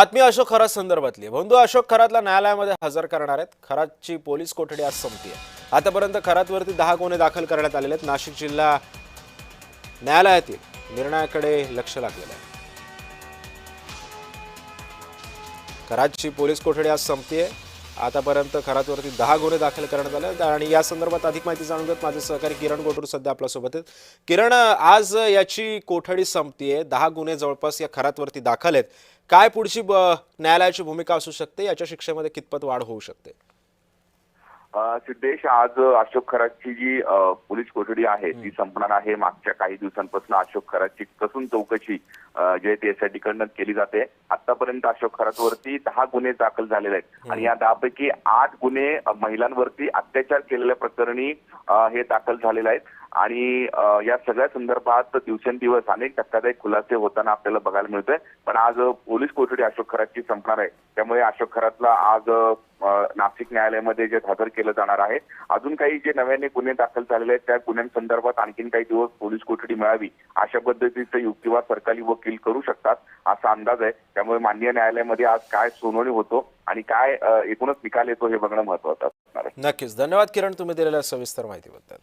बातमी अशोक खरात संदर्भातली आहे। बंधू अशोक खरातला न्यायालयामध्ये हजर करणार आहेत। खरातची पोलीस कोठडी आज संपली आहे। आतापर्यंत खरातवरती 10 गुन्हे दाखल करण्यात आलेले आहेत। नाशिक जिल्हा न्यायालयातील निर्णयाकडे लक्ष लागलेलं आहे। खरातची पोलीस कोठडी आज संपली आहे। आतापर्यंत खरातवरती 10 गुन्हे दाखल करण्यात आले आहेत आणि या संदर्भात अधिक माहिती जाणून घेत माझे सहकारी किरण गोटूर सध्या आपल्या सोबत आहेत। किरण, आज याची कोठडी संपतीये, 10 गुन्हे जवळपास या खरातवरती दाखल आहेत। काय पुढची न्यायालयाची भूमिका असू शकते? याच्या शिक्षेमध्ये कितपत वाढ होऊ शकते? सिद्धेश, आज अशोक खरातची जी पोलीस कोठडी आहे ती संपणार आहे। मागच्या काही दिवसांपासून अशोक खरातची कसून चौकशी जे एसआयटी कडून केली जाते। आतापर्यंत अशोक खरातवरती 10 गुन्हे दाखल झालेले आहेत आणि या 10 पैकी 8 गुन्हे महिलांवरती अत्याचार केलेल्या प्रकरणी हे दाखल झालेले आहेत आणि या सगळ्या संदर्भात दिवसेंदिवस अनेक धक्कादायक खुलासे होताना आपल्याला बघायला मिळतोय। पण आज पोलीस कोठडी अशोक खरातची संपणार आहे, त्यामुळे अशोक खरातला आज नाशिक न्यायालयामध्ये जे हजर केलं जाणार आहे। अजून काही जे नव्याने गुन्हे दाखल झालेले आहेत त्या गुन्ह्यांसंदर्भात आणखीन काही दिवस पोलीस कोठडी मिळावी अशा पद्धतीचं युक्तिवाद सरकारी वकील करू शकतात असा अंदाज आहे। त्यामुळे माननीय न्यायालयामध्ये आज काय सुनावणी होतो आणि काय एकूणच निकाल येतो हे बघणं महत्त्वाचं असणार आहे। नक्कीच, धन्यवाद किरण, तुम्ही दिलेल्या सविस्तर माहितीबद्दल।